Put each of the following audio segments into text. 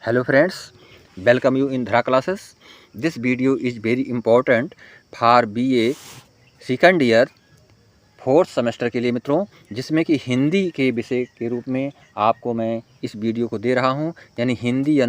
Hello friends, welcome you in Dhara classes. This video is very important for BA second year fourth semester के लिए मित्रों, जिसमें कि हिंदी के विषय के रूप में आपको मैं इस वीडियो को दे रहा हूं। यानी हिंदी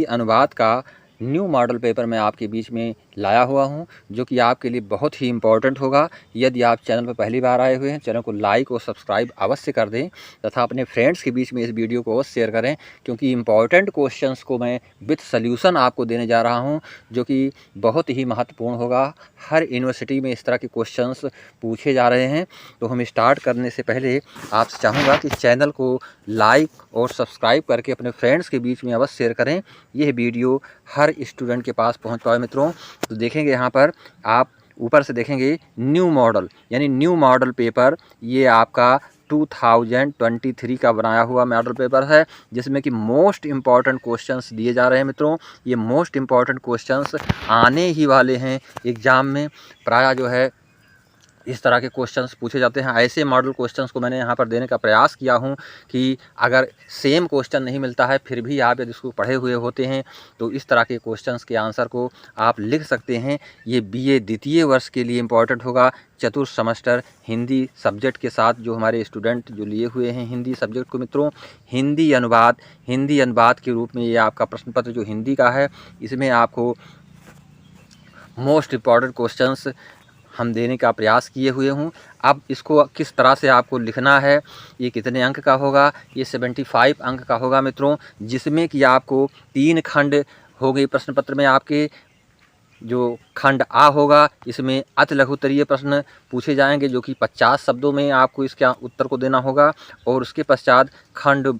अनुवाद का न्यू मॉडल पेपर मैं आपके बीच में लाया हुआ हूं, जो कि आपके लिए बहुत ही इम्पोर्टेंट होगा। यदि आप चैनल पर पहली बार आए हुए हैं, चैनल को लाइक और सब्सक्राइब अवश्य कर दें तथा अपने फ्रेंड्स के बीच में इस वीडियो को अवश्य शेयर करें, क्योंकि इम्पॉर्टेंट क्वेश्चंस को मैं विथ सल्यूशन आपको देने जा रहा हूं, जो कि बहुत ही महत्वपूर्ण होगा। हर यूनिवर्सिटी में इस तरह के क्वेश्चंस पूछे जा रहे हैं। तो हम स्टार्ट करने से पहले आपसे चाहूँगा कि चैनल को लाइक और सब्सक्राइब करके अपने फ्रेंड्स के बीच में अवश्य शेयर करें। यह वीडियो हर स्टूडेंट के पास पहुंच पाए मित्रों। तो देखेंगे यहाँ पर आप ऊपर से देखेंगे न्यू मॉडल, यानी न्यू मॉडल पेपर, ये आपका 2023 का बनाया हुआ मॉडल पेपर है, जिसमें कि मोस्ट इम्पॉर्टेंट क्वेश्चंस दिए जा रहे हैं मित्रों। ये मोस्ट इम्पॉर्टेंट क्वेश्चंस आने ही वाले हैं एग्ज़ाम में। प्रायः जो है इस तरह के क्वेश्चंस पूछे जाते हैं। ऐसे मॉडल क्वेश्चंस को मैंने यहाँ पर देने का प्रयास किया हूँ कि अगर सेम क्वेश्चन नहीं मिलता है, फिर भी आप यदि इसको पढ़े हुए होते हैं तो इस तरह के क्वेश्चंस के आंसर को आप लिख सकते हैं। ये BA द्वितीय वर्ष के लिए इम्पॉर्टेंट होगा। चतुर्थ सेमेस्टर हिंदी सब्जेक्ट के साथ जो हमारे स्टूडेंट जो लिए हुए हैं हिंदी सब्जेक्ट को मित्रों, हिंदी अनुवाद के रूप में ये आपका प्रश्न पत्र जो हिंदी का है, इसमें आपको मोस्ट इम्पॉर्टेंट क्वेश्चंस हम देने का प्रयास किए हुए हूँ। अब इसको किस तरह से आपको लिखना है, ये कितने अंक का होगा, ये 75 अंक का होगा मित्रों, जिसमें कि आपको 3 खंड हो गई प्रश्न पत्र में। आपके जो खंड आ होगा, इसमें अति लघुत्तरीय प्रश्न पूछे जाएंगे, जो कि 50 शब्दों में आपको इसके उत्तर को देना होगा। और उसके पश्चात खंड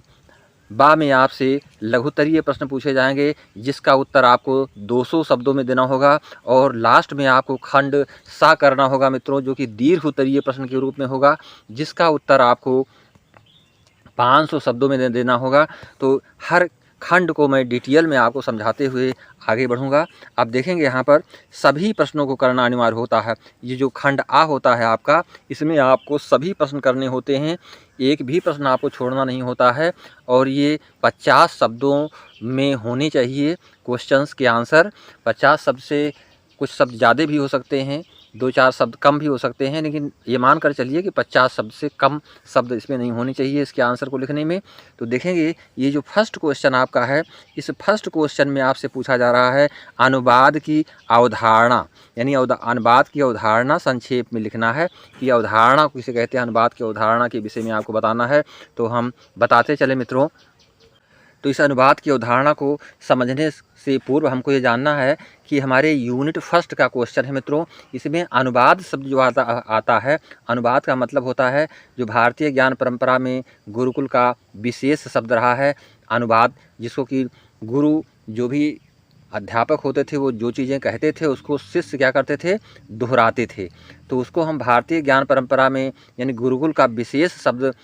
बा में आपसे लघुत्तरीय प्रश्न पूछे जाएंगे, जिसका उत्तर आपको 200 शब्दों में देना होगा। और लास्ट में आपको खंड सा करना होगा मित्रों, जो कि दीर्घ-उत्तरीय प्रश्न के रूप में होगा, जिसका उत्तर आपको 500 शब्दों में देना होगा। तो हर खंड को मैं डिटेल में आपको समझाते हुए आगे बढ़ूंगा। अब देखेंगे यहाँ पर सभी प्रश्नों को करना अनिवार्य होता है। ये जो खंड आ होता है आपका, इसमें आपको सभी प्रश्न करने होते हैं, एक भी प्रश्न आपको छोड़ना नहीं होता है। और ये 50 शब्दों में होने चाहिए क्वेश्चंस के आंसर। 50 शब्द से कुछ शब्द ज़्यादा भी हो सकते हैं, 2-4 शब्द कम भी हो सकते हैं, लेकिन ये मान कर चलिए कि 50 शब्द से कम शब्द इसमें नहीं होने चाहिए इसके आंसर को लिखने में। तो देखेंगे ये जो फर्स्ट क्वेश्चन आपका है, इस फर्स्ट क्वेश्चन में आपसे पूछा जा रहा है अनुवाद की अवधारणा, यानी अनुवाद की अवधारणा संक्षेप में लिखना है कि अवधारणा किसे कहते हैं। अनुवाद की अवधारणा के विषय में आपको बताना है। तो हम बताते चले मित्रों। तो इस अनुवाद की अवधारणा को समझने से पूर्व हमको ये जानना है कि हमारे यूनिट फर्स्ट का क्वेश्चन है मित्रों। इसमें अनुवाद शब्द जो आता है, अनुवाद का मतलब होता है जो भारतीय ज्ञान परंपरा में गुरुकुल का विशेष शब्द रहा है अनुवाद, जिसको कि गुरु जो भी अध्यापक होते थे वो जो चीज़ें कहते थे उसको शिष्य क्या करते थे, दोहराते थे। तो उसको हम भारतीय ज्ञान परंपरा में यानी गुरुकुल का विशेष शब्द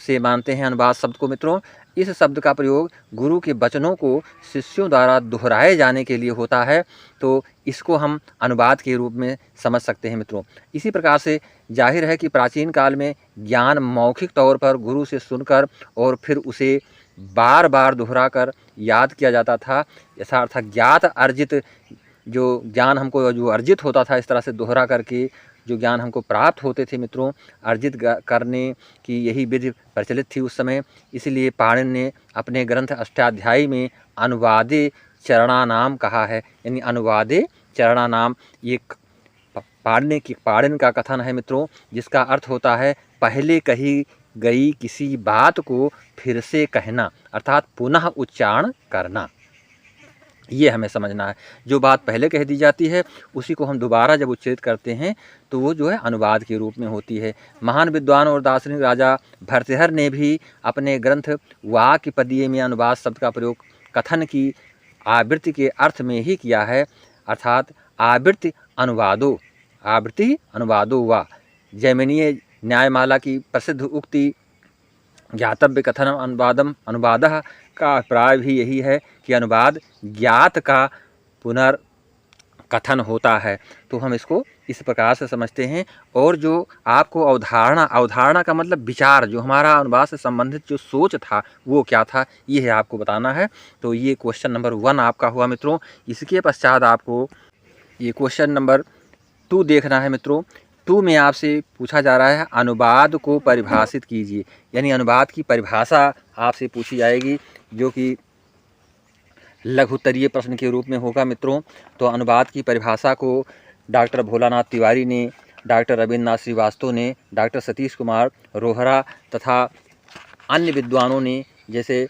से मानते हैं अनुवाद शब्द को मित्रों। इस शब्द का प्रयोग गुरु के वचनों को शिष्यों द्वारा दोहराए जाने के लिए होता है। तो इसको हम अनुवाद के रूप में समझ सकते हैं मित्रों। इसी प्रकार से जाहिर है कि प्राचीन काल में ज्ञान मौखिक तौर पर गुरु से सुनकर और फिर उसे बार बार दोहरा कर याद किया जाता था। ऐसा अर्थात ज्ञात अर्जित जो ज्ञान हमको जो अर्जित होता था, इस तरह से दोहरा करके जो ज्ञान हमको प्राप्त होते थे मित्रों, अर्जित करने की यही विधि प्रचलित थी उस समय। इसलिए पाणिनि ने अपने ग्रंथ अष्टाध्यायी में अनुवादे चरणानाम कहा है, यानी अनुवादे चरणानाम ये पाणिनि का कथन है मित्रों, जिसका अर्थ होता है पहले कही गई किसी बात को फिर से कहना, अर्थात पुनः उच्चारण करना। ये हमें समझना है। जो बात पहले कह दी जाती है उसी को हम दोबारा जब उच्चरित करते हैं तो वो जो है अनुवाद के रूप में होती है। महान विद्वान और दार्शनिक राजा भर्तृहर ने भी अपने ग्रंथ वाक्यपदीय में अनुवाद शब्द का प्रयोग कथन की आवृत्ति के अर्थ में ही किया है, अर्थात आवृत्ति अनुवादो वा। जैमिनीय न्यायमाला की प्रसिद्ध उक्ति ज्ञातव्य कथनम अनुवादः का अभिप्राय भी यही है कि अनुवाद ज्ञात का पुनर्कथन होता है। तो हम इसको इस प्रकार से समझते हैं। और जो आपको अवधारणा का मतलब विचार, जो हमारा अनुवाद से संबंधित जो सोच था वो क्या था, ये है आपको बताना है। तो ये क्वेश्चन नंबर 1 आपका हुआ मित्रों। इसके पश्चात आपको ये क्वेश्चन नंबर 2 देखना है मित्रों। 2 में आपसे पूछा जा रहा है अनुवाद को परिभाषित कीजिए, यानी अनुवाद की परिभाषा आपसे पूछी जाएगी, जो कि लघुत्तरीय प्रश्न के रूप में होगा मित्रों। तो अनुवाद की परिभाषा को डॉक्टर भोलानाथ तिवारी ने, डॉक्टर रविन्द्रनाथ श्रीवास्तव ने, डॉक्टर सतीश कुमार रोहरा तथा अन्य विद्वानों ने, जैसे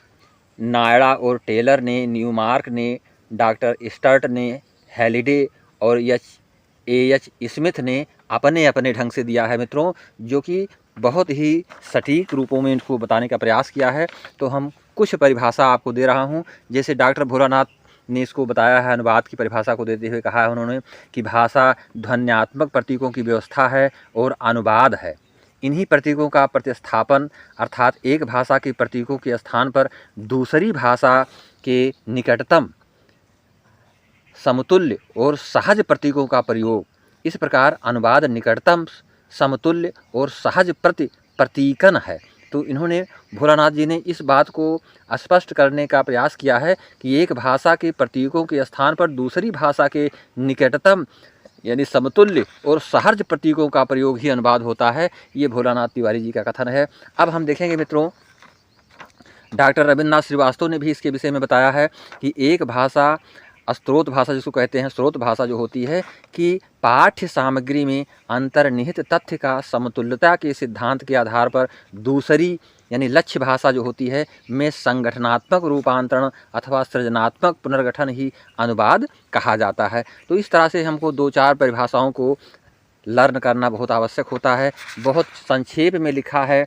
नायडा और टेलर ने, न्यूमार्क ने, डॉक्टर स्टर्ट ने, हैलिडे और एच स्मिथ ने अपने अपने ढंग से दिया है मित्रों, जो कि बहुत ही सटीक रूपों में इनको बताने का प्रयास किया है। तो हम कुछ परिभाषा आपको दे रहा हूं। जैसे डॉक्टर भोलानाथ ने इसको बताया है, अनुवाद की परिभाषा को देते हुए कहा है उन्होंने कि भाषा ध्वन्यात्मक प्रतीकों की व्यवस्था है और अनुवाद है। इन्हीं प्रतीकों का प्रतिस्थापन, अर्थात एक भाषा के प्रतीकों के स्थान पर दूसरी भाषा के निकटतम, समतुल्य और सहज प्रतीकों का प्रयोग। इस प्रकार अनुवाद निकटतम, समतुल्य और सहज प्रतीकन है। तो इन्होंने, भोलानाथ जी ने इस बात को स्पष्ट करने का प्रयास किया है कि एक भाषा के प्रतीकों के स्थान पर दूसरी भाषा के निकटतम यानी समतुल्य और सहज प्रतीकों का प्रयोग ही अनुवाद होता है। ये भोलानाथ तिवारी जी का कथन है। अब हम देखेंगे मित्रों, डॉक्टर रविन्द्रनाथ श्रीवास्तव ने भी इसके विषय में बताया है कि एक भाषा, स्रोत भाषा जिसको कहते हैं, स्रोत भाषा जो होती है कि पाठ्य सामग्री में अंतर्निहित तथ्य का समतुल्यता के सिद्धांत के आधार पर दूसरी यानी लक्ष्य भाषा जो होती है में संगठनात्मक रूपांतरण अथवा सृजनात्मक पुनर्गठन ही अनुवाद कहा जाता है। तो इस तरह से हमको 2-4 परिभाषाओं को लर्न करना बहुत आवश्यक होता है। बहुत संक्षेप में लिखा है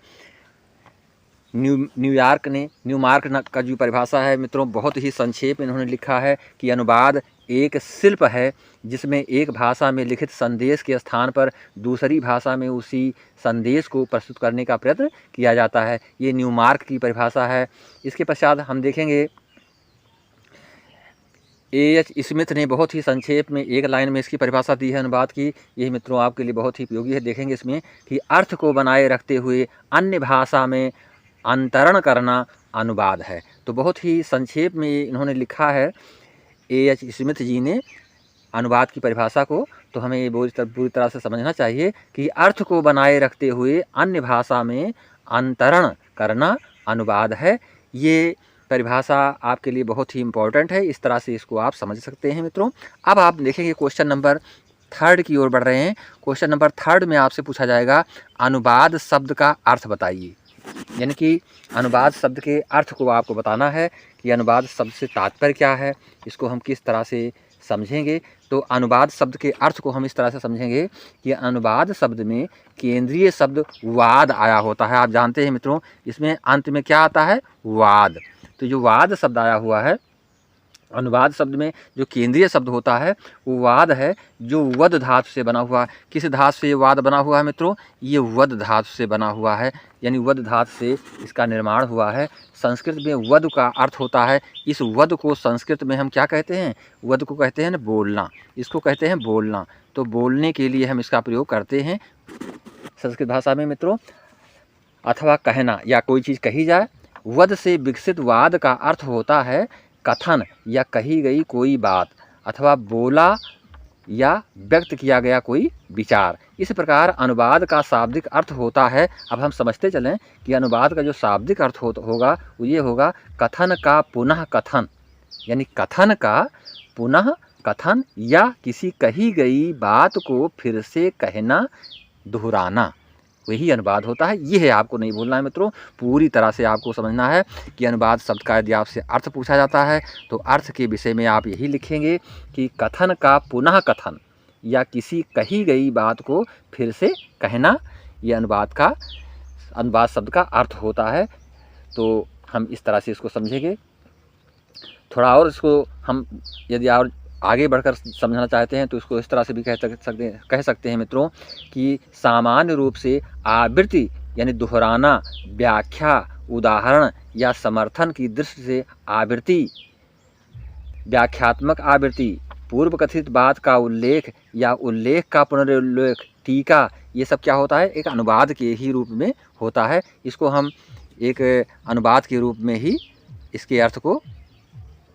न्यूमार्क का जो परिभाषा है मित्रों, बहुत ही संक्षेप में इन्होंने लिखा है कि अनुवाद एक शिल्प है जिसमें एक भाषा में लिखित संदेश के स्थान पर दूसरी भाषा में उसी संदेश को प्रस्तुत करने का प्रयत्न किया जाता है। ये न्यूमार्क की परिभाषा है। इसके पश्चात हम देखेंगे एच स्मिथ ने बहुत ही संक्षेप में एक लाइन में इसकी परिभाषा दी है अनुवाद की। यही मित्रों आपके लिए बहुत ही उपयोगी है। देखेंगे इसमें कि अर्थ को बनाए रखते हुए अन्य भाषा में अंतरण करना अनुवाद है। तो बहुत ही संक्षेप में इन्होंने लिखा है एच स्मिथ जी ने अनुवाद की परिभाषा को। तो हमें ये पूरी तरह से समझना चाहिए कि अर्थ को बनाए रखते हुए अन्य भाषा में अंतरण करना अनुवाद है। ये परिभाषा आपके लिए बहुत ही इम्पोर्टेंट है। इस तरह से इसको आप समझ सकते हैं मित्रों। अब आप देखेंगे क्वेश्चन नंबर 3 की ओर बढ़ रहे हैं। क्वेश्चन नंबर 3 में आपसे पूछा जाएगा अनुवाद शब्द का अर्थ बताइए, यानी कि अनुवाद शब्द के अर्थ को आपको बताना है कि अनुवाद शब्द से तात्पर्य क्या है, इसको हम किस तरह से समझेंगे। तो अनुवाद शब्द के अर्थ को हम इस तरह से समझेंगे कि अनुवाद शब्द में केंद्रीय शब्द वाद आया होता है। आप जानते हैं मित्रों, इसमें अंत में क्या आता है, वाद। तो जो वाद शब्द आया हुआ है, अनुवाद शब्द में जो केंद्रीय शब्द होता है वो वाद है, जो वद धातु से बना हुआ है। किस धातु से ये वाद बना हुआ है मित्रों, ये वद धातु से बना हुआ है, यानी वद धातु से इसका निर्माण हुआ है। संस्कृत में वद का अर्थ होता है, इस वद को संस्कृत में हम क्या कहते हैं, वद को कहते हैं बोलना, इसको कहते हैं बोलना। तो बोलने के लिए हम इसका प्रयोग करते हैं संस्कृत भाषा में मित्रों, अथवा कहना या कोई चीज़ कही जाए। वद से विकसित वाद का अर्थ होता है कथन या कही गई कोई बात, अथवा बोला या व्यक्त किया गया कोई विचार। इस प्रकार अनुवाद का शाब्दिक अर्थ होता है। अब हम समझते चलें कि अनुवाद का जो शाब्दिक अर्थ होगा वो ये होगा कथन का पुनः कथन, यानी कथन का पुनः कथन या किसी कही गई बात को फिर से कहना, दोहराना, वही अनुवाद होता है। ये है, आपको नहीं भूलना है मित्रों। पूरी तरह से आपको समझना है कि अनुवाद शब्द का यदि आपसे अर्थ पूछा जाता है तो अर्थ के विषय में आप यही लिखेंगे कि कथन का पुनः कथन या किसी कही गई बात को फिर से कहना, ये अनुवाद शब्द का अर्थ होता है। तो हम इस तरह से इसको समझेंगे। थोड़ा और इसको हम यदि और आगे बढ़कर समझना चाहते हैं तो इसको इस तरह से भी कह सकते हैं मित्रों कि सामान्य रूप से आवृत्ति यानी दोहराना, व्याख्या, उदाहरण या समर्थन की दृष्टि से आवृत्ति, व्याख्यात्मक आवृत्ति, पूर्व कथित बात का उल्लेख या उल्लेख का पुनरुल्लेख, टीका, ये सब क्या होता है, एक अनुवाद के ही रूप में होता है। इसको हम एक अनुवाद के रूप में ही इसके अर्थ को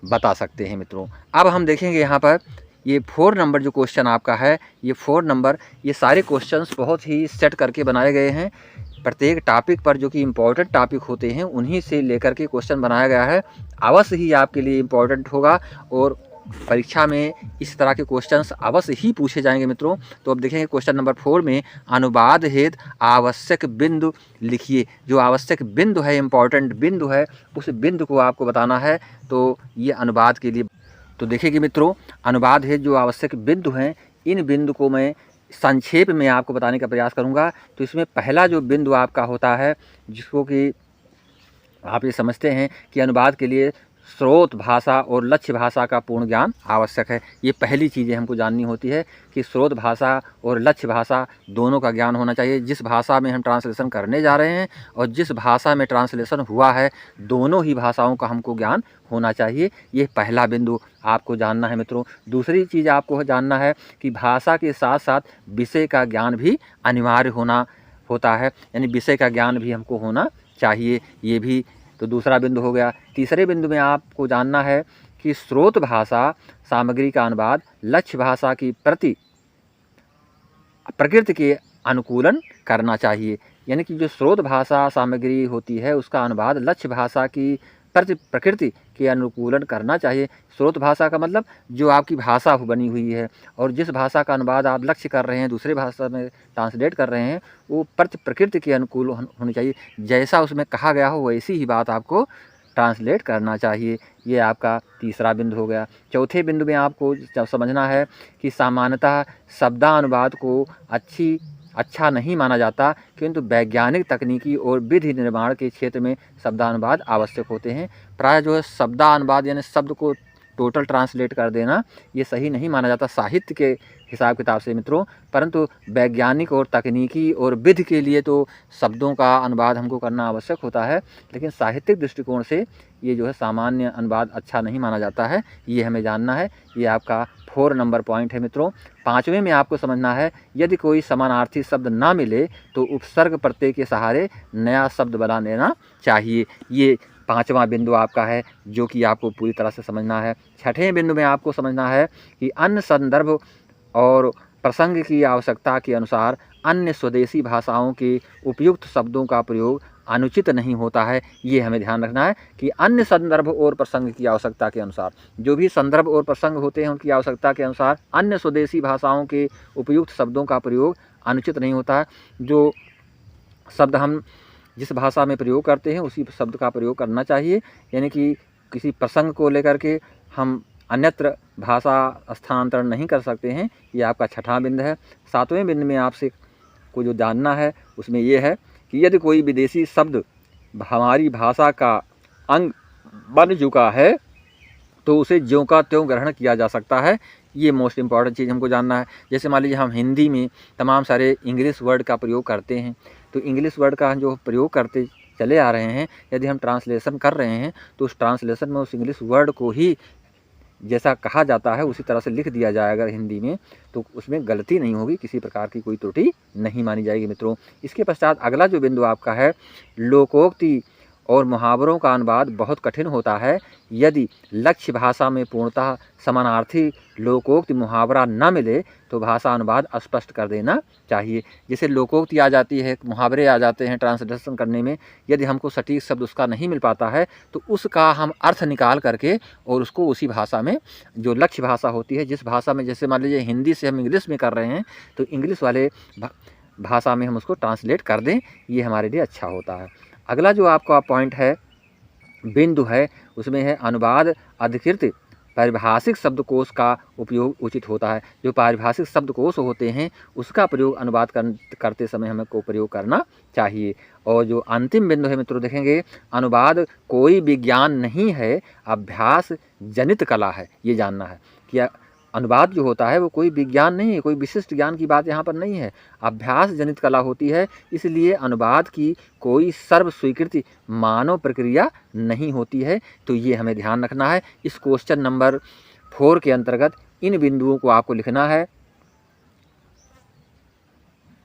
बता सकते हैं मित्रों। अब हम देखेंगे यहाँ पर ये 4 नंबर जो क्वेश्चन आपका है, ये 4 नंबर, ये सारे क्वेश्चंस बहुत ही सेट करके बनाए गए हैं। प्रत्येक टॉपिक पर जो कि इम्पोर्टेंट टॉपिक होते हैं उन्हीं से लेकर के क्वेश्चन बनाया गया है। अवश्य ही आपके लिए इम्पोर्टेंट होगा और परीक्षा में इस तरह के क्वेश्चंस अवश्य ही पूछे जाएंगे मित्रों। तो अब देखेंगे क्वेश्चन नंबर 4 में अनुवाद हेतु आवश्यक बिंदु लिखिए। जो आवश्यक बिंदु है, इम्पोर्टेंट बिंदु है, उस बिंदु को आपको बताना है। तो ये अनुवाद के लिए, तो देखिए कि मित्रों, अनुवाद हेतु जो आवश्यक बिंदु हैं, इन बिंदु को मैं संक्षेप में आपको बताने का प्रयास करूंगा। तो इसमें पहला जो बिंदु आपका होता है, जिसको कि आप ये समझते हैं कि अनुवाद के लिए स्रोत भाषा और लक्ष्य भाषा का पूर्ण ज्ञान आवश्यक है। ये पहली चीज़ें हमको जाननी होती है कि स्रोत भाषा और लक्ष्य भाषा दोनों का ज्ञान होना चाहिए। जिस भाषा में हम ट्रांसलेशन करने जा रहे हैं और जिस भाषा में ट्रांसलेशन हुआ है, दोनों ही भाषाओं का हमको ज्ञान होना चाहिए। ये पहला बिंदु आपको जानना है मित्रों। दूसरी चीज़ आपको जानना है कि भाषा के साथ साथ विषय का ज्ञान भी अनिवार्य होता है, यानी विषय का ज्ञान भी हमको होना चाहिए। ये भी तो दूसरा बिंदु हो गया। तीसरे बिंदु में आपको जानना है कि स्रोत भाषा सामग्री का अनुवाद लक्ष्य भाषा की प्रकृति के अनुकूलन करना चाहिए, यानी कि जो स्रोत भाषा सामग्री होती है उसका अनुवाद लक्ष्य भाषा की प्रकृति के अनुकूलन करना चाहिए। स्रोत भाषा का मतलब जो आपकी भाषा बनी हुई है, और जिस भाषा का अनुवाद आप लक्ष्य कर रहे हैं, दूसरे भाषा में ट्रांसलेट कर रहे हैं, वो प्रकृति के अनुकूल होनी चाहिए। जैसा उसमें कहा गया हो वैसी ही बात आपको ट्रांसलेट करना चाहिए। ये आपका तीसरा बिंदु हो गया। चौथे बिंदु में आपको समझना है कि सामान्यतः शब्दानुवाद को अच्छा नहीं माना जाता, किंतु वैज्ञानिक तकनीकी और विधि निर्माण के क्षेत्र में शब्दानुवाद आवश्यक होते हैं। प्राय जो है शब्दानुवाद यानी शब्द को टोटल ट्रांसलेट कर देना, ये सही नहीं माना जाता साहित्य के हिसाब किताब से मित्रों। परंतु वैज्ञानिक और तकनीकी और विधि के लिए तो शब्दों का अनुवाद हमको करना आवश्यक होता है, लेकिन साहित्यिक दृष्टिकोण से ये जो है सामान्य अनुवाद अच्छा नहीं माना जाता है। ये हमें जानना है। ये आपका 4 नंबर पॉइंट है मित्रों। 5वें में आपको समझना है, यदि कोई समानार्थी शब्द ना मिले तो उपसर्ग प्रत्यय के सहारे नया शब्द बना लेना चाहिए। ये 5वां बिंदु आपका है, जो कि आपको पूरी तरह से समझना है। 6वें बिंदु में आपको समझना है कि अन्य संदर्भ और प्रसंग की आवश्यकता के अनुसार अन्य स्वदेशी भाषाओं के उपयुक्त शब्दों का प्रयोग अनुचित नहीं होता है। ये हमें ध्यान रखना है कि अन्य संदर्भ और प्रसंग की आवश्यकता के अनुसार, जो भी संदर्भ और प्रसंग होते हैं उनकी आवश्यकता के अनुसार अन्य स्वदेशी भाषाओं के उपयुक्त शब्दों का प्रयोग अनुचित नहीं होता है। जो शब्द हम जिस भाषा में प्रयोग करते हैं उसी शब्द का प्रयोग करना चाहिए, यानी कि किसी प्रसंग को लेकर के हम अन्यत्र भाषा स्थानांतरण नहीं कर सकते हैं। ये आपका 6वां बिंदु है। 7वें बिंदु में आपसे को जो जानना है उसमें ये है कि यदि कोई विदेशी शब्द हमारी भाषा का अंग बन चुका है तो उसे ज्यों का त्यों ग्रहण किया जा सकता है। ये मोस्ट इम्पॉर्टेंट चीज़ हमको जानना है। जैसे मान लीजिए हम हिंदी में तमाम सारे इंग्लिश वर्ड का प्रयोग करते हैं, तो इंग्लिश वर्ड का जो प्रयोग करते चले आ रहे हैं, यदि हम ट्रांसलेशन कर रहे हैं तो उस ट्रांसलेशन में उस इंग्लिश वर्ड को ही जैसा कहा जाता है उसी तरह से लिख दिया जाए अगर हिंदी में, तो उसमें गलती नहीं होगी, किसी प्रकार की कोई त्रुटि नहीं मानी जाएगी मित्रों। इसके पश्चात अगला जो बिंदु आपका है, लोकोक्ति और मुहावरों का अनुवाद बहुत कठिन होता है। यदि लक्ष्य भाषा में पूर्णतः समानार्थी लोकोक्ति मुहावरा न मिले तो भाषा अनुवाद स्पष्ट कर देना चाहिए। जैसे लोकोक्ति आ जाती है, मुहावरे आ जाते हैं ट्रांसलेशन करने में, यदि हमको सटीक शब्द उसका नहीं मिल पाता है तो उसका हम अर्थ निकाल करके और उसको उसी भाषा में, जो लक्ष्य भाषा होती है, जिस भाषा में, जैसे मान लीजिए हिंदी से हम इंग्लिश में कर रहे हैं तो इंग्लिश वाले भाषा में हम उसको ट्रांसलेट कर दें, ये हमारे लिए अच्छा होता है। अगला जो आपका पॉइंट है, बिंदु है, उसमें है अनुवाद अधिकृत पारिभाषिक शब्दकोश का उपयोग उचित होता है। जो पारिभाषिक शब्दकोश होते हैं उसका प्रयोग अनुवाद करते समय हमें को प्रयोग करना चाहिए। और जो अंतिम बिंदु है मित्रों, देखेंगे अनुवाद कोई विज्ञान नहीं है, अभ्यास जनित कला है। ये जानना है कि अनुवाद जो होता है वो कोई विज्ञान नहीं है, कोई विशिष्ट ज्ञान की बात यहाँ पर नहीं है, अभ्यास जनित कला होती है। इसलिए अनुवाद की कोई सर्व स्वीकृति मानव प्रक्रिया नहीं होती है। तो ये हमें ध्यान रखना है। इस क्वेश्चन नंबर 4 के अंतर्गत इन बिंदुओं को आपको लिखना है,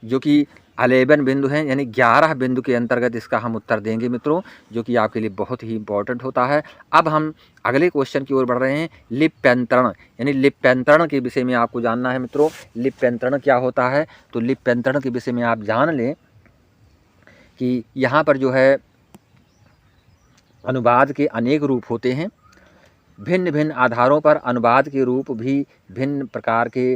जो कि 11 बिंदु हैं, यानी 11 बिंदु के अंतर्गत इसका हम उत्तर देंगे मित्रों, जो कि आपके लिए बहुत ही इंपॉर्टेंट होता है। अब हम अगले क्वेश्चन की ओर बढ़ रहे हैं, लिप्यंतरण, यानी लिप्यंतरण के विषय में आपको जानना है मित्रों। लिप्यंतरण क्या होता है? तो लिप्यंतरण के विषय में आप जान लें कि यहाँ पर जो है अनुवाद के अनेक रूप होते हैं। भिन्न भिन्न आधारों पर अनुवाद के रूप भी भिन्न प्रकार के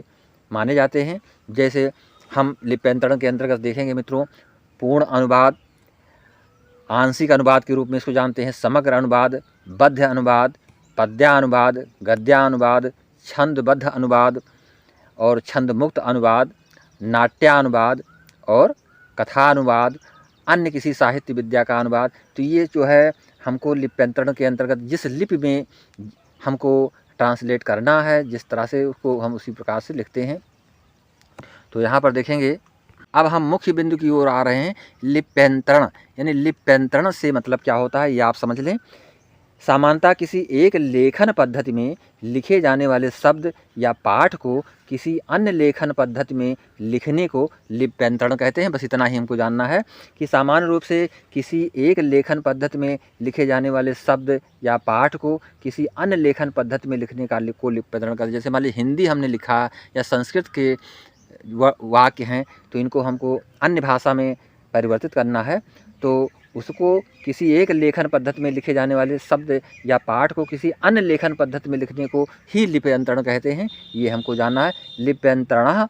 माने जाते हैं। जैसे हम लिप्यंतरण के अंतर्गत देखेंगे मित्रों, पूर्ण अनुवाद, आंशिक अनुवाद के रूप में इसको जानते हैं, समग्र अनुवाद, बद्ध अनुवाद, पद्यानुवाद, गद्यानुवाद, छंदबद्ध अनुवाद और छंदमुक्त अनुवाद, नाट्यानुवाद और कथानुवाद, अन्य किसी साहित्य विद्या का अनुवाद। तो ये जो है हमको लिप्यंतरण के अंतर्गत जिस लिपि में हमको ट्रांसलेट करना है, जिस तरह से उसको हम उसी प्रकार से लिखते हैं। तो यहाँ पर देखेंगे, अब हम मुख्य बिंदु की ओर आ रहे हैं। लिप्यंतरण, यानी लिप्यंतरण से मतलब क्या होता है ये आप समझ लें। सामान्यतः किसी एक लेखन पद्धति में लिखे जाने वाले शब्द या पाठ को किसी अन्य लेखन पद्धति में लिखने को लिप्यंतरण कहते हैं। बस इतना ही हमको जानना है कि सामान्य रूप से किसी एक लेखन पद्धति में लिखे जाने वाले शब्द या पाठ को किसी अन्य लेखन पद्धति में लिखने का को लिप्यंतरण कहते हैं। जैसे मान लीजिए हिंदी हमने लिखा या संस्कृत के वाक्य हैं, तो इनको हमको अन्य भाषा में परिवर्तित करना है, तो उसको किसी एक लेखन पद्धति में लिखे जाने वाले शब्द या पाठ को किसी अन्य लेखन पद्धति में लिखने को ही लिप्यंतरण कहते हैं। ये हमको जानना है। लिप्यंतरणः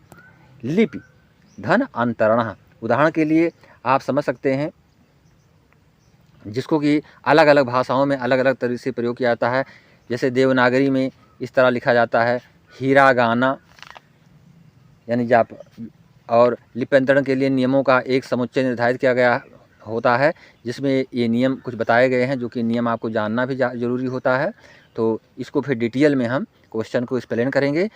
लिपि धन अंतरणः। उदाहरण के लिए आप समझ सकते हैं, जिसको कि अलग अलग भाषाओं में अलग अलग तरीके से प्रयोग किया जाता है। जैसे देवनागरी में इस तरह लिखा जाता है, हीरा गाना, यानी जाप। और लिप्यंतरण के लिए नियमों का एक समुच्चय निर्धारित किया गया होता है, जिसमें ये नियम कुछ बताए गए हैं, जो कि नियम आपको जानना भी ज़रूरी होता है। तो इसको फिर डिटेल में हम क्वेश्चन को एक्सप्लेन करेंगे।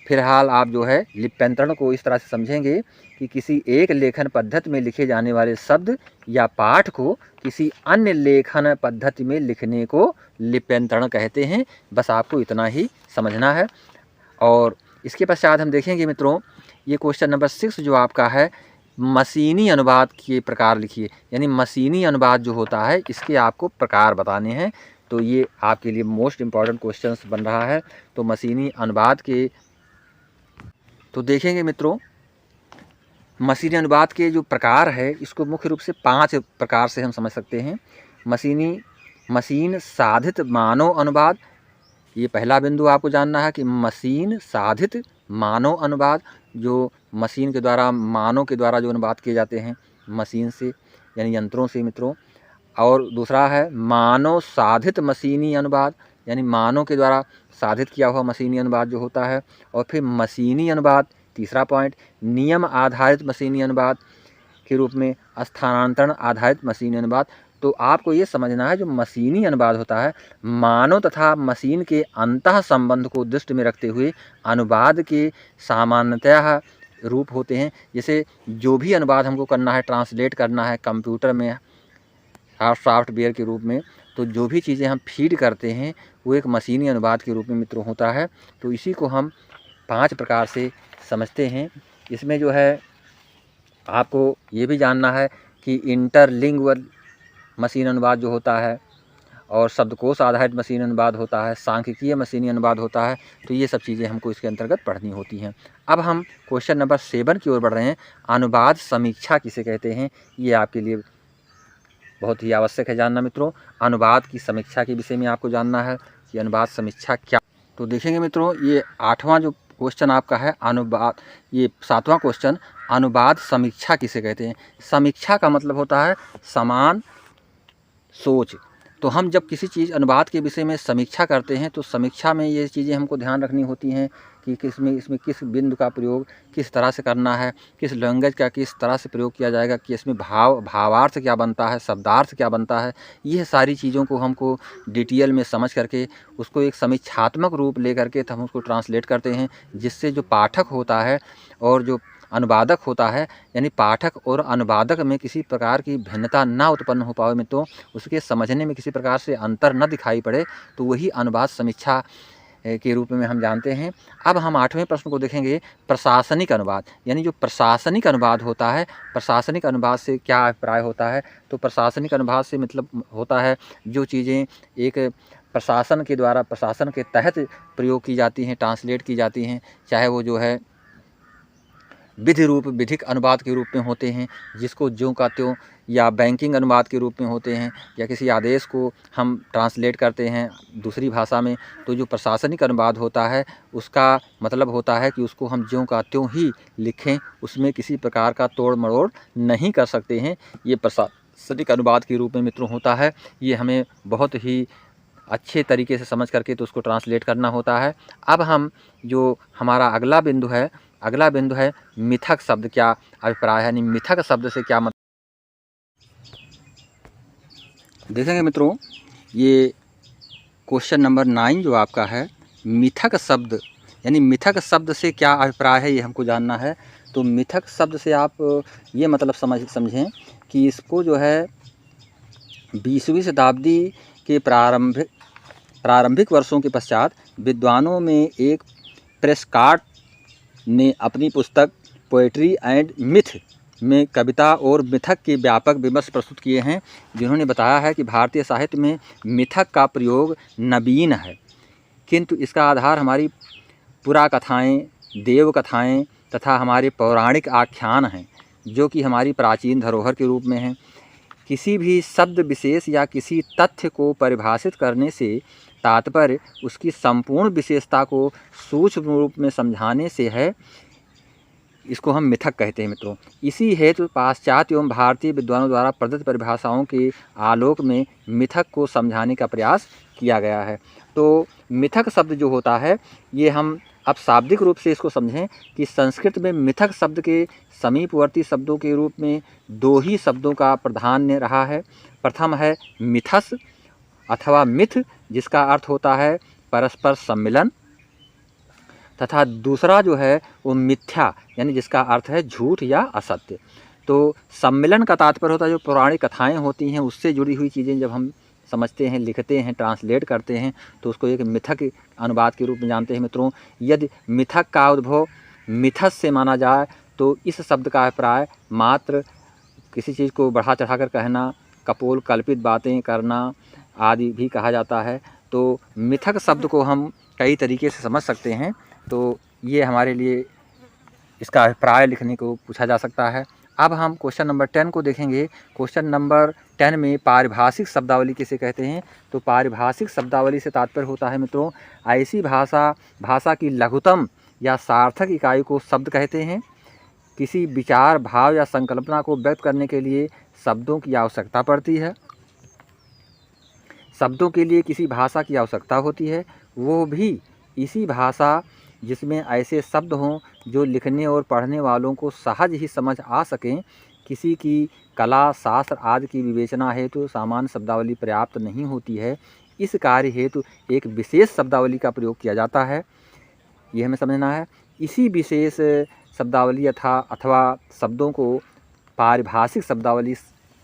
फिलहाल आप जो है लिप्यंतरण को इस तरह से समझेंगे कि किसी एक लेखन पद्धति में लिखे जाने वाले शब्द या पाठ को किसी अन्य लेखन पद्धति में लिखने को लिप्यंतरण कहते हैं। बस आपको इतना ही समझना है। और इसके पश्चात हम देखेंगे मित्रों, ये क्वेश्चन नंबर 6 जो आपका है, मशीनी अनुवाद के प्रकार लिखिए। यानी मशीनी अनुवाद जो होता है, इसके आपको प्रकार बताने हैं। तो ये आपके लिए मोस्ट इम्पॉर्टेंट क्वेश्चंस बन रहा है। तो मशीनी अनुवाद के तो देखेंगे मित्रों, मशीनी अनुवाद के जो प्रकार है, इसको मुख्य रूप से 5 प्रकार से हम समझ सकते हैं। मशीन साधित मानव अनुवाद, ये पहला बिंदु आपको जानना है कि मशीन साधित मानव अनुवाद, जो मशीन के द्वारा, मानव के द्वारा जो अनुवाद किए जाते हैं मशीन से, यानी यंत्रों से मित्रों। और दूसरा है मानव साधित मशीनी अनुवाद, यानी मानव के द्वारा साधित किया हुआ मशीनी अनुवाद जो होता है। और फिर मशीनी अनुवाद, तीसरा पॉइंट, नियम आधारित मशीनी अनुवाद के रूप में स्थानांतरण आधारित मशीनी अनुवाद। तो आपको ये समझना है, जो मशीनी अनुवाद होता है, मानव तथा मशीन के अंतः संबंध को दृष्टि में रखते हुए अनुवाद के सामान्यतः रूप होते हैं। जैसे जो भी अनुवाद हमको करना है, ट्रांसलेट करना है कंप्यूटर में सॉफ्टवेयर के रूप में, तो जो भी चीज़ें हम फीड करते हैं वो एक मशीनी अनुवाद के रूप में मित्रों होता है। तो इसी को हम 5 प्रकार से समझते हैं। इसमें जो है आपको ये भी जानना है कि इंटरलिंग्वल मशीन अनुवाद जो होता है, और शब्दकोश आधारित मशीन अनुवाद होता है, सांख्यिकीय मशीनी अनुवाद होता है। तो ये सब चीज़ें हमको इसके अंतर्गत पढ़नी होती हैं। अब हम क्वेश्चन नंबर 7 की ओर बढ़ रहे हैं। अनुवाद समीक्षा किसे कहते हैं, ये आपके लिए बहुत ही आवश्यक है जानना मित्रों। अनुवाद की समीक्षा के विषय में आपको जानना है कि अनुवाद समीक्षा क्या। तो देखेंगे मित्रों, ये 8वां जो क्वेश्चन आपका है अनुवाद, ये 7वां क्वेश्चन, अनुवाद समीक्षा किसे कहते हैं। समीक्षा का मतलब होता है समान सोच। तो हम जब किसी चीज़ अनुवाद के विषय में समीक्षा करते हैं, तो समीक्षा में ये चीज़ें हमको ध्यान रखनी होती हैं कि इसमें किस बिंदु का प्रयोग किस तरह से करना है, किस लैंग्वेज का किस तरह से प्रयोग किया जाएगा, कि इसमें भावार्थ क्या बनता है, शब्दार्थ क्या बनता है। यह सारी चीज़ों को हमको डिटेल में समझ करके उसको एक समीक्षात्मक रूप ले करके हम उसको ट्रांसलेट करते हैं, जिससे जो पाठक होता है और जो अनुवादक होता है, यानी पाठक और अनुवादक में किसी प्रकार की भिन्नता ना उत्पन्न हो पाए मित्रों, उसके समझने में किसी प्रकार से अंतर न दिखाई पड़े, तो वही अनुवाद समीक्षा के रूप में हम जानते हैं। अब हम 8वें प्रश्न को देखेंगे, प्रशासनिक अनुवाद। यानी जो प्रशासनिक अनुवाद होता है, प्रशासनिक अनुवाद से क्या अभिप्राय होता है? तो प्रशासनिक अनुवाद से मतलब होता है जो चीज़ें एक प्रशासन के द्वारा, प्रशासन के तहत प्रयोग की जाती हैं, ट्रांसलेट की जाती हैं, चाहे वो जो है विधि रूप, विधिक अनुवाद के रूप में होते हैं जिसको ज्यों का त्यों, या बैंकिंग अनुवाद के रूप में होते हैं, या किसी आदेश को हम ट्रांसलेट करते हैं दूसरी भाषा में। तो जो प्रशासनिक अनुवाद होता है उसका मतलब होता है कि उसको हम ज्यों का त्यों ही लिखें, उसमें किसी प्रकार का तोड़ मरोड़ नहीं कर सकते हैं। ये प्रशासनिक अनुवाद के रूप में मित्रों होता है। ये हमें बहुत ही अच्छे तरीके से समझ करके तो उसको ट्रांसलेट करना होता है। अब हम जो हमारा अगला बिंदु है मिथक शब्द क्या अभिप्राय है, यानी मिथक शब्द से क्या मतलब देखेंगे मित्रों। ये क्वेश्चन नंबर 9 जो आपका है, मिथक शब्द यानी मिथक शब्द से क्या अभिप्राय है, ये हमको जानना है। तो मिथक शब्द से आप ये मतलब समझें कि इसको जो है 20वीं शताब्दी के प्रारंभिक वर्षों के पश्चात विद्वानों में एक प्रेस्कॉट ने अपनी पुस्तक पोएट्री एंड मिथ में कविता और मिथक के व्यापक विमर्श प्रस्तुत किए हैं, जिन्होंने बताया है कि भारतीय साहित्य में मिथक का प्रयोग नवीन है, किंतु इसका आधार हमारी पुराकथाएँ, देव कथाएँ तथा हमारे पौराणिक आख्यान हैं, जो कि हमारी प्राचीन धरोहर के रूप में हैं। किसी भी शब्द विशेष या किसी तथ्य को परिभाषित करने से तात्पर्य उसकी संपूर्ण विशेषता को सूक्ष्म रूप में समझाने से है, इसको हम मिथक कहते हैं मित्रों। इसी हेतु पाश्चात्य एवं भारतीय विद्वानों द्वारा प्रदत्त परिभाषाओं के आलोक में मिथक को समझाने का प्रयास किया गया है। तो मिथक शब्द जो होता है, ये हम अब शाब्दिक रूप से इसको समझें कि संस्कृत में मिथक शब्द के समीपवर्ती शब्दों के रूप में 2 ही शब्दों का प्राधान्य रहा है। प्रथम है मिथस अथवा मिथ, जिसका अर्थ होता है परस्पर सम्मिलन, तथा दूसरा जो है वो मिथ्या, यानी जिसका अर्थ है झूठ या असत्य। तो सम्मिलन का तात्पर्य होता है जो पौराणिक कथाएं होती हैं उससे जुड़ी हुई चीज़ें जब हम समझते हैं, लिखते हैं, ट्रांसलेट करते हैं तो उसको एक मिथक अनुवाद के रूप में जानते हैं मित्रों। यदि मिथक का उद्भव मिथस से माना जाए तो इस शब्द का अभिप्राय मात्र किसी चीज़ को बढ़ा चढ़ा कर कहना, कपोल कल्पित बातें करना आदि भी कहा जाता है। तो मिथक शब्द को हम कई तरीके से समझ सकते हैं। तो ये हमारे लिए इसका अभिप्राय लिखने को पूछा जा सकता है। अब हम क्वेश्चन नंबर 10 को देखेंगे। क्वेश्चन नंबर 10 में पारिभाषिक शब्दावली किसे कहते हैं? तो पारिभाषिक शब्दावली से तात्पर्य होता है मित्रों ऐसी भाषा की लघुतम या सार्थक इकाई को शब्द कहते हैं। किसी विचार, भाव या संकल्पना को व्यक्त करने के लिए शब्दों की आवश्यकता पड़ती है। शब्दों के लिए किसी भाषा की आवश्यकता होती है, वो भी इसी भाषा जिसमें ऐसे शब्द हों जो लिखने और पढ़ने वालों को सहज ही समझ आ सकें। किसी की कला, शास्त्र आदि की विवेचना हेतु सामान्य शब्दावली पर्याप्त नहीं होती है। इस कार्य हेतु एक विशेष शब्दावली का प्रयोग किया जाता है, ये हमें समझना है। इसी विशेष शब्दावली अथवा शब्दों को पारिभाषिक शब्दावली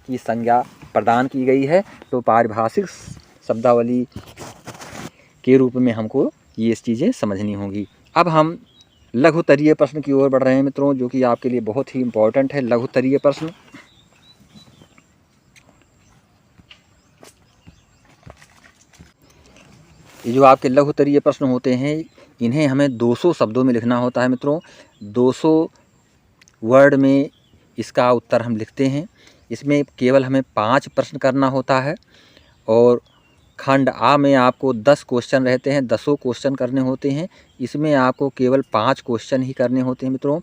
की संज्ञा प्रदान की गई है। तो पारिभाषिक शब्दावली के रूप में हमको ये चीज़ें समझनी होंगी। अब हम लघुतरीय प्रश्न की ओर बढ़ रहे हैं मित्रों, जो कि आपके लिए बहुत ही इम्पोर्टेंट है। लघुतरीय प्रश्न, ये जो आपके लघुतरीय प्रश्न होते हैं इन्हें हमें 200 शब्दों में लिखना होता है मित्रों। 200 वर्ड में इसका उत्तर हम लिखते हैं। इसमें केवल हमें 5 प्रश्न करना होता है और खंड आ में आपको 10 क्वेश्चन रहते हैं, 10 क्वेश्चन करने होते हैं। इसमें आपको केवल 5 क्वेश्चन ही करने होते हैं मित्रों।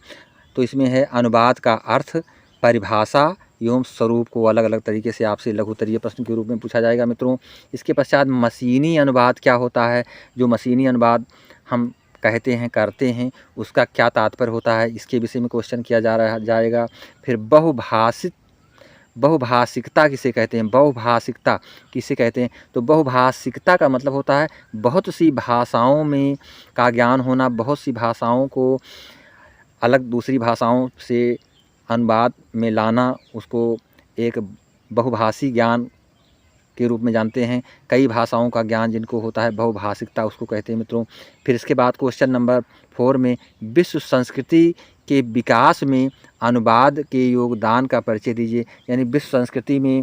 तो इसमें है अनुवाद का अर्थ, परिभाषा एवं स्वरूप को अलग अलग तरीके से आपसे लघुतरीय प्रश्न के रूप में पूछा जाएगा मित्रों। इसके पश्चात मशीनी अनुवाद क्या होता है, जो मशीनी अनुवाद हम कहते हैं, करते हैं, उसका क्या तात्पर्य होता है, इसके विषय में क्वेश्चन किया जाएगा। फिर बहुभाषिकता किसे कहते हैं? बहुभाषिकता किसे कहते हैं? तो बहुभाषिकता का मतलब होता है बहुत सी भाषाओं में का ज्ञान होना, बहुत सी भाषाओं को अलग दूसरी भाषाओं से अनुवाद में लाना, उसको एक बहुभाषी ज्ञान के रूप में जानते हैं। कई भाषाओं का ज्ञान जिनको होता है, बहुभाषिकता उसको कहते हैं मित्रों। फिर इसके बाद क्वेश्चन नंबर 4 में विश्व संस्कृति के विकास में अनुवाद के योगदान का परिचय दीजिए। यानी विश्व संस्कृति में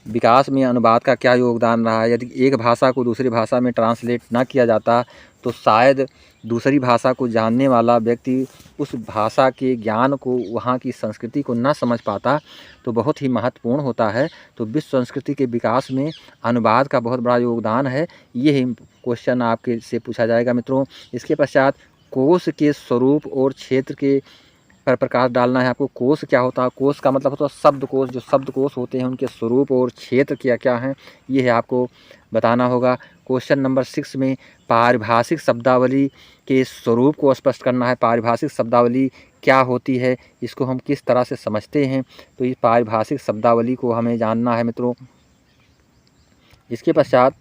विकास में अनुवाद का क्या योगदान रहा है। यदि एक भाषा को दूसरी भाषा में ट्रांसलेट ना किया जाता तो शायद दूसरी भाषा को जानने वाला व्यक्ति उस भाषा के ज्ञान को, वहाँ की संस्कृति को ना समझ पाता, तो बहुत ही महत्वपूर्ण होता है। तो विश्व संस्कृति के विकास में अनुवाद का बहुत बड़ा योगदान है। ये क्वेश्चन आपके से पूछा जाएगा मित्रों। इसके पश्चात कोश के स्वरूप और क्षेत्र के पर प्रकाश डालना है आपको। कोश क्या होता है? कोश का मतलब होता है शब्दकोश। जो शब्दकोश होते हैं उनके स्वरूप और क्षेत्र क्या क्या हैं, ये है आपको बताना होगा। क्वेश्चन नंबर 6 में पारिभाषिक शब्दावली के स्वरूप को स्पष्ट करना है। पारिभाषिक शब्दावली क्या होती है, इसको हम किस तरह से समझते हैं, तो इस पारिभाषिक शब्दावली को हमें जानना है मित्रों। इसके पश्चात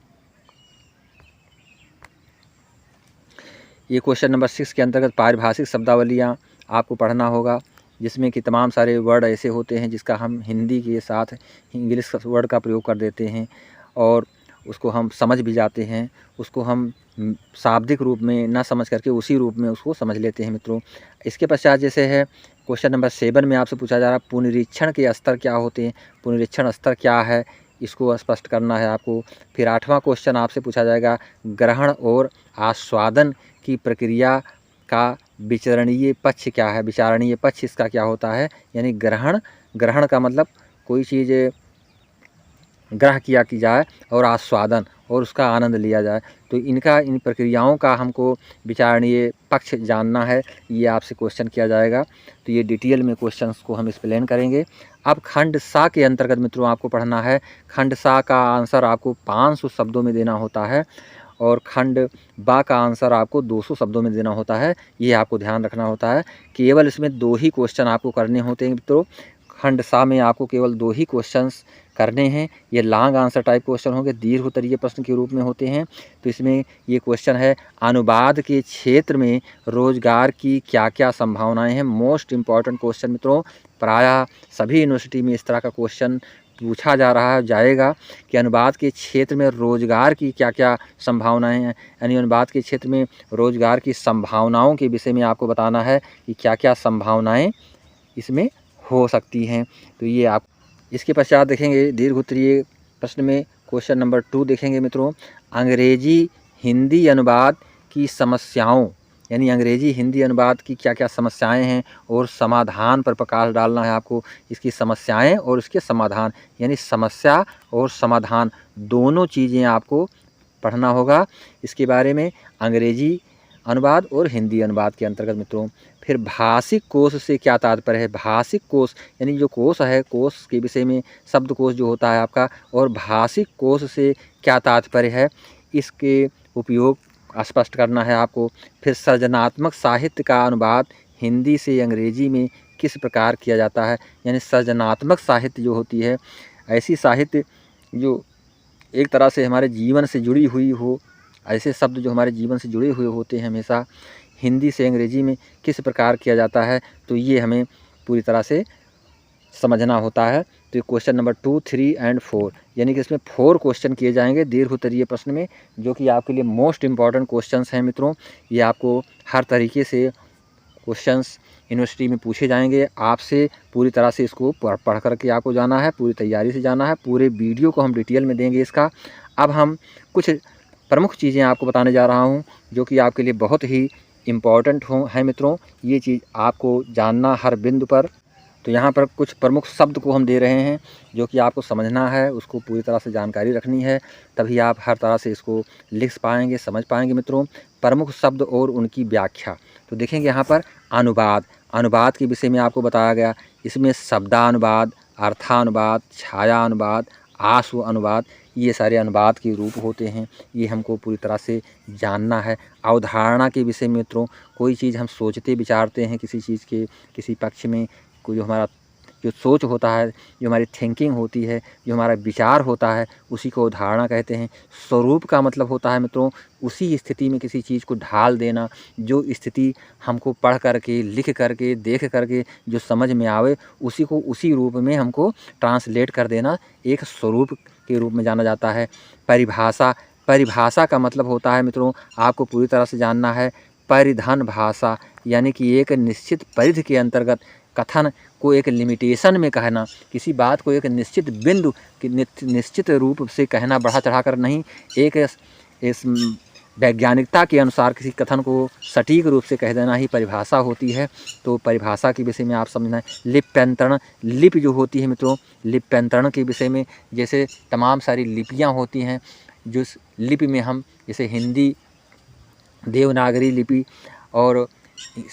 ये क्वेश्चन नंबर 6 के अंतर्गत पारिभाषिक शब्दावलियाँ आपको पढ़ना होगा, जिसमें कि तमाम सारे वर्ड ऐसे होते हैं जिसका हम हिंदी के साथ इंग्लिश वर्ड का प्रयोग कर देते हैं और उसको हम समझ भी जाते हैं। उसको हम शाब्दिक रूप में ना समझ करके उसी रूप में उसको समझ लेते हैं मित्रों। इसके पश्चात जैसे है क्वेश्चन नंबर 7 में आपसे पूछा जा रहा है पुनरीक्षण के स्तर क्या होते हैं। पुनरीक्षण स्तर क्या है, इसको स्पष्ट करना है आपको। फिर 8वां क्वेश्चन आपसे पूछा जाएगा ग्रहण और आस्वादन की प्रक्रिया का विचारणीय पक्ष क्या है। विचारणीय पक्ष इसका क्या होता है, यानी ग्रहण का मतलब कोई चीज़ ग्रह किया की जाए और आस्वादन और उसका आनंद लिया जाए, तो इन प्रक्रियाओं का हमको विचारणीय पक्ष जानना है। ये आपसे क्वेश्चन किया जाएगा, तो ये डिटेल में क्वेश्चंस को हम एक्सप्लेन करेंगे। अब खंड सा के अंतर्गत मित्रों आपको पढ़ना है। खंड सा का आंसर आपको 500 शब्दों में देना होता है और खंड बा का आंसर आपको 200 शब्दों में देना होता है। ये आपको ध्यान रखना होता है। केवल इसमें 2 ही क्वेश्चन आपको करने होते हैं मित्रों। खंड सा में आपको केवल 2 ही क्वेश्चंस करने हैं। ये लॉन्ग आंसर टाइप क्वेश्चन होंगे, दीर्घ उत्तरीय प्रश्न के रूप में होते हैं। तो इसमें ये क्वेश्चन है अनुवाद के क्षेत्र में रोजगार की क्या क्या संभावनाएं हैं। मोस्ट इम्पॉर्टेंट क्वेश्चन मित्रों, प्रायः सभी यूनिवर्सिटी में इस तरह का क्वेश्चन पूछा जा रहा है जाएगा कि अनुवाद के क्षेत्र में रोजगार की क्या क्या संभावनाएं हैं। यानी अनुवाद के क्षेत्र में रोजगार की संभावनाओं के विषय में आपको बताना है कि क्या क्या संभावनाएं इसमें हो सकती हैं। तो ये आप इसके पश्चात देखेंगे दीर्घ उत्तरीय प्रश्न में क्वेश्चन नंबर 2 देखेंगे मित्रों, अंग्रेजी हिंदी अनुवाद की समस्याओं, यानी अंग्रेजी हिंदी अनुवाद की क्या क्या समस्याएं हैं और समाधान पर प्रकाश डालना है आपको। इसकी समस्याएं और इसके समाधान, यानी समस्या और समाधान दोनों चीज़ें आपको पढ़ना होगा इसके बारे में, अंग्रेजी अनुवाद और हिंदी अनुवाद के अंतर्गत मित्रों। फिर भाषिक कोश से क्या तात्पर्य है। भाषिक कोश यानी जो कोश है, कोश के विषय में शब्दकोश जो होता है आपका, और भाषिक कोश से क्या तात्पर्य है, इसके उपयोग स्पष्ट करना है आपको। फिर सृजनात्मक साहित्य का अनुवाद हिंदी से अंग्रेजी में किस प्रकार किया जाता है। यानी सृजनात्मक साहित्य जो होती है, ऐसी साहित्य जो एक तरह से हमारे जीवन से जुड़ी हुई हो, ऐसे शब्द जो हमारे जीवन से जुड़े हुए होते हैं हमेशा, हिंदी से अंग्रेजी में किस प्रकार किया जाता है, तो ये हमें पूरी तरह से समझना होता है। तो क्वेश्चन नंबर 2, 3 एंड 4, यानी कि इसमें 4 क्वेश्चन किए जाएंगे दीर्घ उत्तरीय प्रश्न में, जो कि आपके लिए मोस्ट इम्पॉर्टेंट क्वेश्चंस हैं मित्रों। ये आपको हर तरीके से क्वेश्चंस यूनिवर्सिटी में पूछे जाएंगे। आपसे पूरी तरह से इसको पढ़ करके आपको जाना है, पूरी तैयारी से जाना है। पूरे वीडियो को हम डिटेल में देंगे इसका। अब हम कुछ प्रमुख चीज़ें आपको बताने जा रहा हूँ जो कि आपके लिए बहुत ही इम्पॉर्टेंट हैं मित्रों। ये चीज़ आपको जानना हर बिंदु पर। तो यहाँ पर कुछ प्रमुख शब्द को हम दे रहे हैं जो कि आपको समझना है, उसको पूरी तरह से जानकारी रखनी है, तभी आप हर तरह से इसको लिख पाएंगे, समझ पाएंगे मित्रों। प्रमुख शब्द और उनकी व्याख्या, तो देखेंगे यहाँ पर अनुवाद के विषय में आपको बताया गया। इसमें शब्दानुवाद, अर्थानुवाद, छायानुवाद, आशु अनुवाद, ये सारे अनुवाद के रूप होते हैं। ये हमको पूरी तरह से जानना है। अवधारणा के विषय में मित्रों, कोई चीज़ हम सोचते विचारते हैं किसी चीज़ के किसी पक्ष में, कोई जो हमारा जो सोच होता है, जो हमारी थिंकिंग होती है, जो हमारा विचार होता है, उसी को अवधारणा कहते हैं। स्वरूप का मतलब होता है मित्रों उसी स्थिति में किसी चीज़ को ढाल देना, जो स्थिति हमको पढ़ करके, लिख करके, देख करके जो समझ में आवे, उसी को उसी रूप में हमको ट्रांसलेट कर देना, एक स्वरूप के रूप में जाना जाता है। परिभाषा, परिभाषा का मतलब होता है मित्रों, आपको पूरी तरह से जानना है, परिधन भाषा, यानी कि एक निश्चित परिधि के अंतर्गत कथन को एक लिमिटेशन में कहना, किसी बात को एक निश्चित बिंदु की निश्चित रूप से कहना, बढ़ा चढ़ाकर नहीं। एक इस वैज्ञानिकता के अनुसार किसी कथन को सटीक रूप से कह देना ही परिभाषा होती है। तो परिभाषा के विषय में आप समझना है। लिप्यंतरण, लिपि जो होती है मित्रों, लिप्यंतरण के विषय में जैसे तमाम सारी लिपियाँ होती हैं, जिस लिपि में हम जैसे हिंदी, देवनागरी लिपि और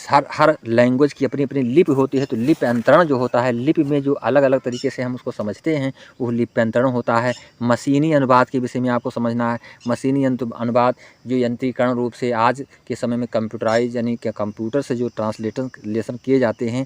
हर लैंग्वेज की अपनी अपनी लिपि होती है। तो लिप्यंतरण जो होता है, लिपि में जो अलग अलग तरीके से हम उसको समझते हैं वो लिप्यंतरण होता है। मशीनी अनुवाद के विषय में आपको समझना है। मशीनी अनुवाद जो यंत्रीकरण रूप से आज के समय में कंप्यूटराइज यानी कि कंप्यूटर से जो ट्रांसलेशन किए जाते हैं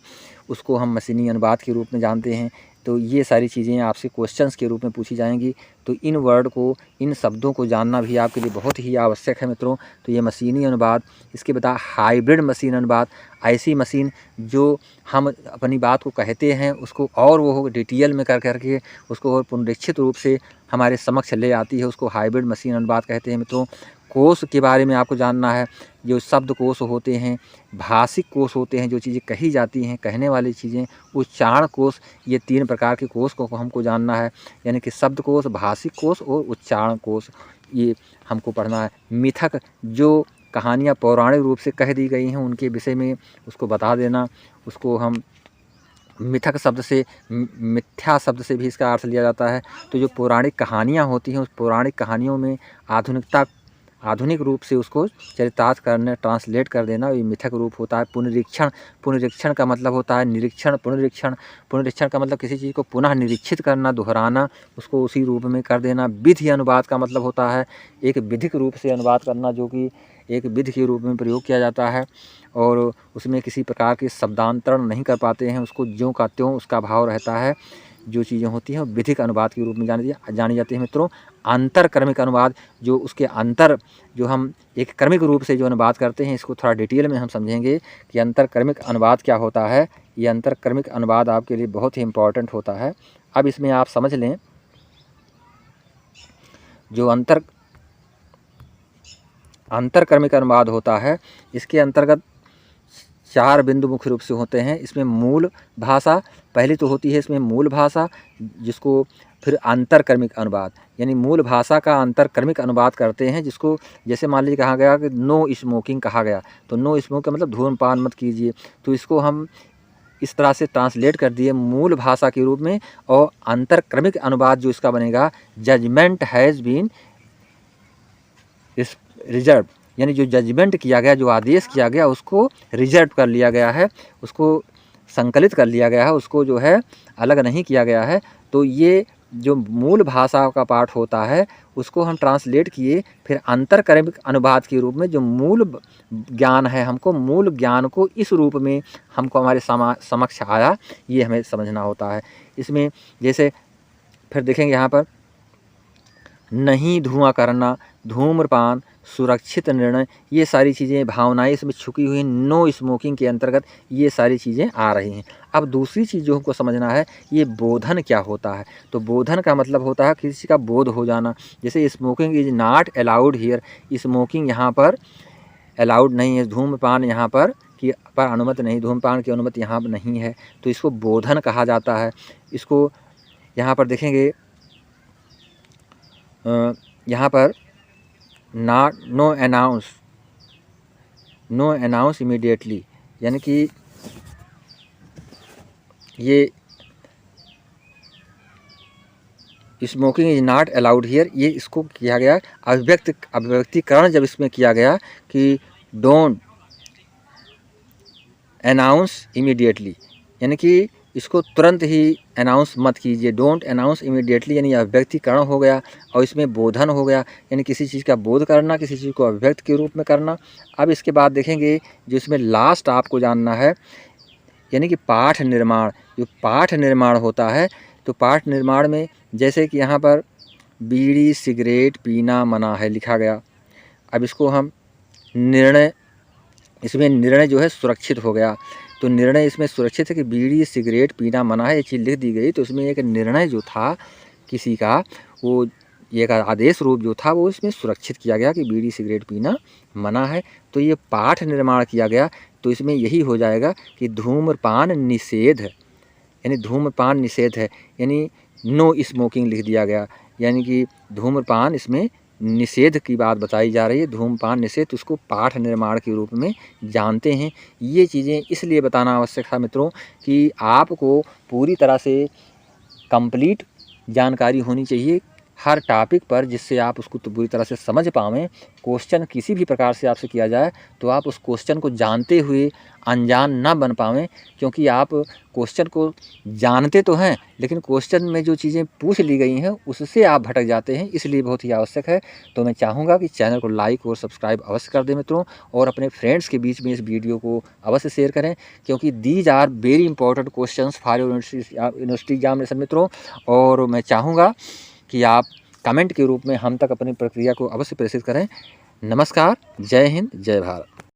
उसको हम मशीनी अनुवाद के रूप में जानते हैं। तो ये सारी चीज़ें आपसे क्वेश्चंस के रूप में पूछी जाएंगी। तो इन वर्ड को, इन शब्दों को जानना भी आपके लिए बहुत ही आवश्यक है मित्रों। तो ये मशीनी अनुवाद, इसके बाद हाइब्रिड मशीन अनुवाद, ऐसी मशीन जो हम अपनी बात को कहते हैं उसको और वो डिटेल में कर करके उसको और पुनरीक्षित रूप से हमारे समक्ष ले आती है, उसको हाइब्रिड मशीन अनुवाद कहते हैं मित्रों। कोश के बारे में आपको जानना है। जो शब्द कोश होते हैं, भाषिक कोश होते हैं, जो चीज़ें कही जाती हैं, कहने वाली चीज़ें, उच्चारण कोश, ये 3 प्रकार के कोश को हमको जानना है। यानी कि शब्द कोश, भाषिक कोश और उच्चारण कोश, ये हमको पढ़ना है। मिथक, जो कहानियाँ पौराणिक रूप से कह दी गई हैं उनके विषय में उसको बता देना। उसको हम मिथक शब्द से, मिथ्या शब्द से भी इसका अर्थ लिया जाता है। तो जो पौराणिक कहानियाँ होती हैं उस पौराणिक कहानियों में आधुनिक रूप से उसको चरितार्थ करने, ट्रांसलेट कर देना, ये मिथक रूप होता है। पुनरीक्षण, पुनरीक्षण का मतलब होता है निरीक्षण, पुनरीक्षण, पुनरीक्षण का मतलब किसी चीज़ को पुनः निरीक्षित करना, दोहराना, उसको उसी रूप में कर देना। विधि अनुवाद का मतलब होता है एक विधिक रूप से अनुवाद करना, जो कि एक विधि के रूप में प्रयोग किया जाता है और उसमें किसी प्रकार के शब्दांतरण नहीं कर पाते हैं, उसको ज्यों का त्यों उसका भाव रहता है। जो चीज़ें होती हैं वो विधिक अनुवाद के रूप में जानी जाती है मित्रों। अंतर क्रमिक अनुवाद, जो उसके अंतर, जो हम एक क्रमिक रूप से जो अनुवाद करते हैं, इसको थोड़ा डिटेल में हम समझेंगे कि अंतर क्रमिक अनुवाद क्या होता है। ये अंतर क्रमिक अनुवाद आपके लिए बहुत ही इम्पॉर्टेंट होता है। अब इसमें आप समझ लें, जो अंतर क्रमिक अनुवाद होता है, इसके अंतर्गत 4 बिंदु मुख्य रूप से होते हैं। इसमें मूल भाषा पहली तो होती है, इसमें मूल भाषा, जिसको फिर अंतरक्रमिक अनुवाद, यानी मूल भाषा का अंतरक्रमिक अनुवाद करते हैं, जिसको जैसे मान लीजिए कहा गया कि नो स्मोकिंग कहा गया, तो नो स्मोकिंग का मतलब धूम्रपान मत कीजिए, तो इसको हम इस तरह से ट्रांसलेट कर दिए मूल भाषा के रूप में। और अंतरक्रमिक अनुवाद जो इसका बनेगा, जजमेंट हैज़ बीन रिजर्व, यानी जो जजमेंट किया गया, जो आदेश किया गया उसको रिजर्व कर लिया गया है, उसको संकलित कर लिया गया है, उसको जो है अलग नहीं किया गया है। तो ये जो मूल भाषा का पार्ट होता है उसको हम ट्रांसलेट किए, फिर अंतरक्रमिक अनुवाद के रूप में जो मूल ज्ञान है, हमको मूल ज्ञान को इस रूप में हमको हमारे समक्ष आया, ये हमें समझना होता है। इसमें जैसे फिर देखेंगे यहाँ पर, नहीं धुआं करना, धूम्रपान, सुरक्षित निर्णय, ये सारी चीज़ें, भावनाएं इसमें छुपी हुई, नो स्मोकिंग के अंतर्गत ये सारी चीज़ें आ रही हैं। अब दूसरी चीज़ जो हमको समझना है, ये बोधन क्या होता है। तो बोधन का मतलब होता है किसी का बोध हो जाना। जैसे smoking is not allowed here, smoking यहाँ पर अलाउड नहीं है, धूम्रपान यहाँ पर अनुमति नहीं, धूम्रपान की अनुमति यहाँ पर नहीं है, तो इसको बोधन कहा जाता है। इसको यहाँ पर देखेंगे, यहाँ पर नो अनाउंस इमीडिएटली, यानी कि ये smoking is not allowed here, ये इसको किया गया अभिव्यक्तिकरण जब इसमें किया गया कि डोंट अनाउंस इमीडिएटली, यानी कि इसको तुरंत ही अनाउंस मत कीजिए, डोंट अनाउंस इमीडिएटली, यानी अभिव्यक्तिकरण हो गया। और इसमें बोधन हो गया, यानी किसी चीज़ का बोध करना, किसी चीज़ को अभिव्यक्त के रूप में करना। अब इसके बाद देखेंगे जो इसमें लास्ट आपको जानना है, यानी कि पाठ निर्माण, जो पाठ निर्माण होता है, तो पाठ निर्माण में जैसे कि यहाँ पर बीड़ी सिगरेट पीना मना है लिखा गया। अब इसको हम निर्णय, इसमें निर्णय जो है सुरक्षित हो गया, तो निर्णय इसमें सुरक्षित है कि बीड़ी सिगरेट पीना मना है, ये चीज़ लिख दी गई, तो उसमें एक निर्णय जो था किसी का वो एक आदेश रूप जो था वो इसमें सुरक्षित किया गया कि बीड़ी सिगरेट पीना मना है। तो ये पाठ निर्माण किया गया, तो इसमें यही हो जाएगा कि धूम्रपान निषेध है, यानी धूम्रपान निषेध है, यानी नो स्मोकिंग लिख दिया गया, यानी कि धूम्रपान इसमें निषेध की बात बताई जा रही है। धूम्रपान निषेध उसको पाठ निर्माण के रूप में जानते हैं। ये चीज़ें इसलिए बताना आवश्यक था मित्रों कि आपको पूरी तरह से कंप्लीट जानकारी होनी चाहिए हर टॉपिक पर, जिससे आप उसको तो पूरी तरह से समझ पावें। क्वेश्चन किसी भी प्रकार से आपसे किया जाए तो आप उस क्वेश्चन को जानते हुए अनजान ना बन पावें, क्योंकि आप क्वेश्चन को जानते तो हैं लेकिन क्वेश्चन में जो चीज़ें पूछ ली गई हैं उससे आप भटक जाते हैं, इसलिए बहुत ही आवश्यक है। तो मैं चाहूँगा कि चैनल को लाइक और सब्सक्राइब अवश्य कर दें मित्रों, और अपने फ्रेंड्स के बीच में इस वीडियो को अवश्य शेयर करें, क्योंकि these are very important questions for your university examination मित्रों। और मैं चाहूँगा कि आप कमेंट के रूप में हम तक अपनी प्रक्रिया को अवश्य प्रेषित करें। नमस्कार, जय हिंद, जय भारत।